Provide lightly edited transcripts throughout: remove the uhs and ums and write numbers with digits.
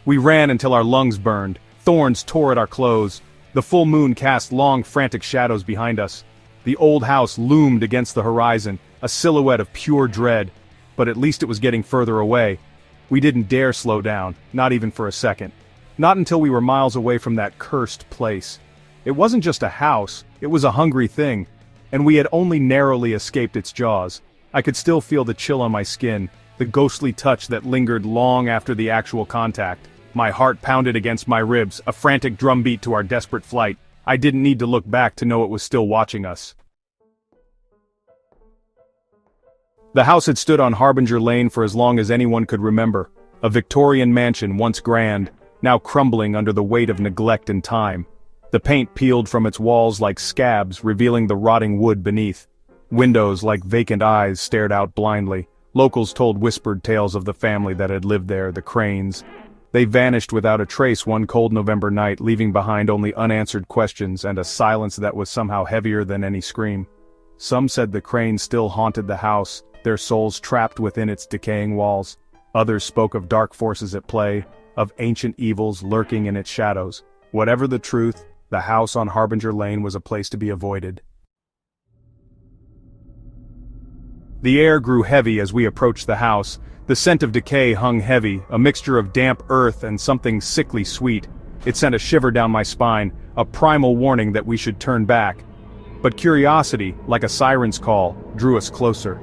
We ran until our lungs burned, thorns tore at our clothes. The full moon cast long, frantic shadows behind us. The old house loomed against the horizon, a silhouette of pure dread, but at least it was getting further away. We didn't dare slow down, not even for a second. Not until we were miles away from that cursed place. It wasn't just a house, it was a hungry thing, and we had only narrowly escaped its jaws. I could still feel the chill on my skin, the ghostly touch that lingered long after the actual contact. My heart pounded against my ribs, a frantic drumbeat to our desperate flight. I didn't need to look back to know it was still watching us. The house had stood on Harbinger Lane for as long as anyone could remember. A Victorian mansion once grand, now crumbling under the weight of neglect and time. The paint peeled from its walls like scabs, revealing the rotting wood beneath. Windows like vacant eyes stared out blindly. Locals told whispered tales of the family that had lived there, the Cranes. They vanished without a trace one cold November night, leaving behind only unanswered questions and a silence that was somehow heavier than any scream. Some said the Cranes still haunted the house, their souls trapped within its decaying walls. Others spoke of dark forces at play, of ancient evils lurking in its shadows. Whatever the truth, the house on Harbinger Lane was a place to be avoided. The air grew heavy as we approached the house. The scent of decay hung heavy, a mixture of damp earth and something sickly sweet. It sent a shiver down my spine, a primal warning that we should turn back. But curiosity, like a siren's call, drew us closer.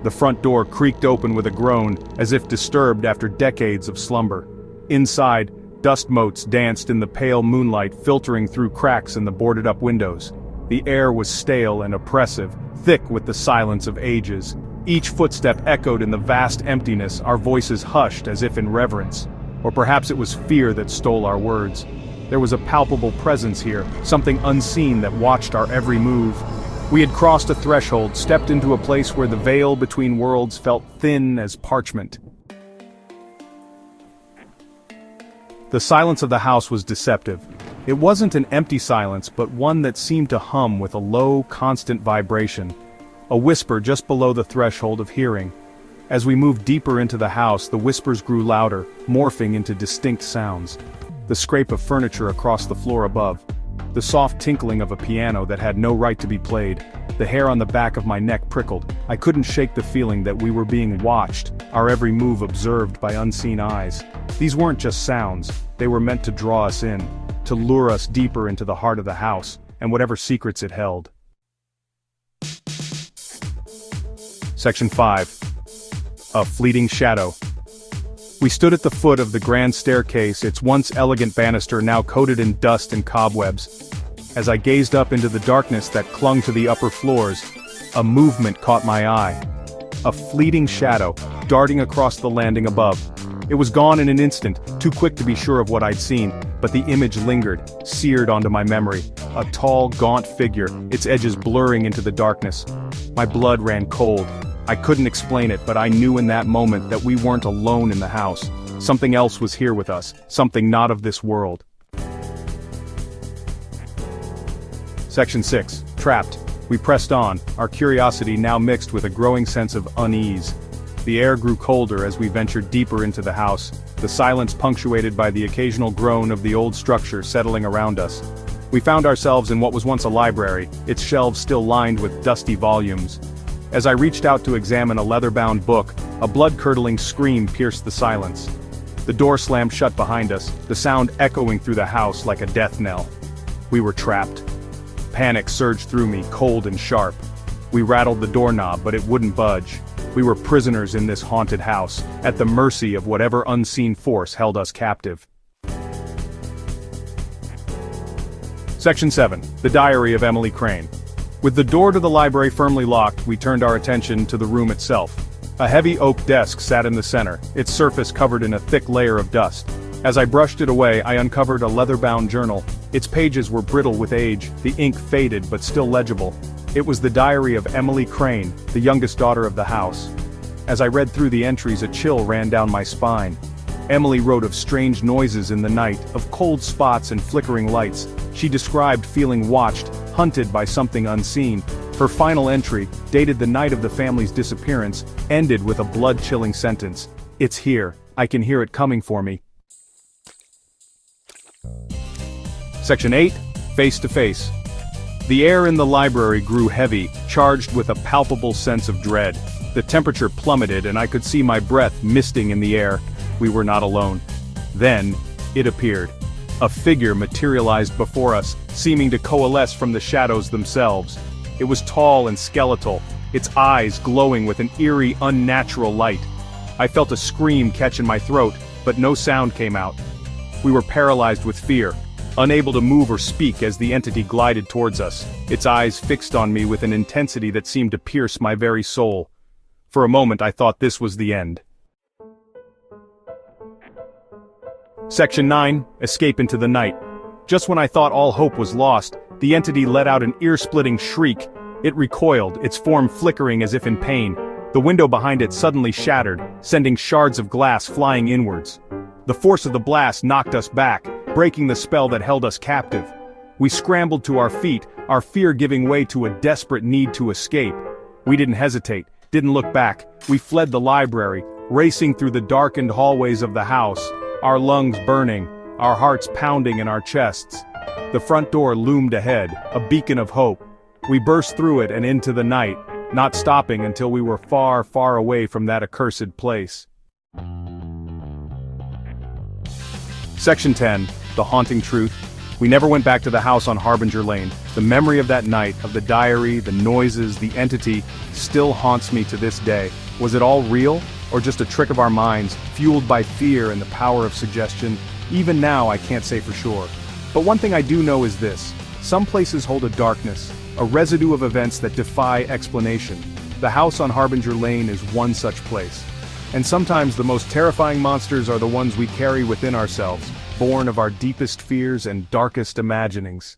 The front door creaked open with a groan, as if disturbed after decades of slumber. Inside, dust motes danced in the pale moonlight filtering through cracks in the boarded-up windows. The air was stale and oppressive, thick with the silence of ages. Each footstep echoed in the vast emptiness, our voices hushed as if in reverence. Or perhaps it was fear that stole our words. There was a palpable presence here, something unseen that watched our every move. We had crossed a threshold, stepped into a place where the veil between worlds felt thin as parchment. The silence of the house was deceptive. It wasn't an empty silence, but one that seemed to hum with a low, constant vibration. A whisper just below the threshold of hearing. As we moved deeper into the house, the whispers grew louder, morphing into distinct sounds. The scrape of furniture across the floor above. The soft tinkling of a piano that had no right to be played. The hair on the back of my neck prickled. I couldn't shake the feeling that we were being watched, our every move observed by unseen eyes. These weren't just sounds, they were meant to draw us in, to lure us deeper into the heart of the house, and whatever secrets it held. Section 5. A Fleeting Shadow. We stood at the foot of the grand staircase, its once elegant banister now coated in dust and cobwebs. As I gazed up into the darkness that clung to the upper floors, a movement caught my eye. A fleeting shadow, darting across the landing above. It was gone in an instant, too quick to be sure of what I'd seen, but the image lingered, seared onto my memory. A tall, gaunt figure, its edges blurring into the darkness. My blood ran cold. I couldn't explain it, but I knew in that moment that we weren't alone in the house. Something else was here with us, something not of this world. Section 6. Trapped. We pressed on, our curiosity now mixed with a growing sense of unease. The air grew colder as we ventured deeper into the house, the silence punctuated by the occasional groan of the old structure settling around us. We found ourselves in what was once a library, its shelves still lined with dusty volumes. As I reached out to examine a leather-bound book, a blood-curdling scream pierced the silence. The door slammed shut behind us, the sound echoing through the house like a death knell. We were trapped. Panic surged through me, cold and sharp. We rattled the doorknob, but it wouldn't budge. We were prisoners in this haunted house, at the mercy of whatever unseen force held us captive. Section 7. The Diary of Emily Crane. With the door to the library firmly locked, we turned our attention to the room itself. A heavy oak desk sat in the center, its surface covered in a thick layer of dust. As I brushed it away, I uncovered a leather-bound journal. Its pages were brittle with age, the ink faded but still legible. It was the diary of Emily Crane, the youngest daughter of the house. As I read through the entries, a chill ran down my spine. Emily wrote of strange noises in the night, of cold spots and flickering lights. She described feeling watched, hunted by something unseen. Her final entry, dated the night of the family's disappearance, ended with a blood-chilling sentence. "It's here. I can hear it coming for me." Section 8, Face to Face. The air in the library grew heavy, charged with a palpable sense of dread. The temperature plummeted and I could see my breath misting in the air. We were not alone. Then, it appeared. A figure materialized before us, seeming to coalesce from the shadows themselves. It was tall and skeletal, its eyes glowing with an eerie, unnatural light. I felt a scream catch in my throat, but no sound came out. We were paralyzed with fear, unable to move or speak as the entity glided towards us, its eyes fixed on me with an intensity that seemed to pierce my very soul. For a moment I thought this was the end. Section 9, Escape into the Night. Just when I thought all hope was lost, the entity let out an ear-splitting shriek. It recoiled, its form flickering as if in pain. The window behind it suddenly shattered, sending shards of glass flying inwards. The force of the blast knocked us back, breaking the spell that held us captive. We scrambled to our feet, our fear giving way to a desperate need to escape. We didn't hesitate, didn't look back. We fled the library, racing through the darkened hallways of the house, our lungs burning, our hearts pounding in our chests. The front door loomed ahead, a beacon of hope. We burst through it and into the night, not stopping until we were far, far away from that accursed place. Section 10, The Haunting Truth. We never went back to the house on Harbinger Lane. The memory of that night, of the diary, the noises, the entity, still haunts me to this day. Was it all real, or just a trick of our minds, fueled by fear and the power of suggestion? Even now I can't say for sure. But one thing I do know is this: some places hold a darkness, a residue of events that defy explanation. The house on Harbinger Lane is one such place. And sometimes the most terrifying monsters are the ones we carry within ourselves, born of our deepest fears and darkest imaginings.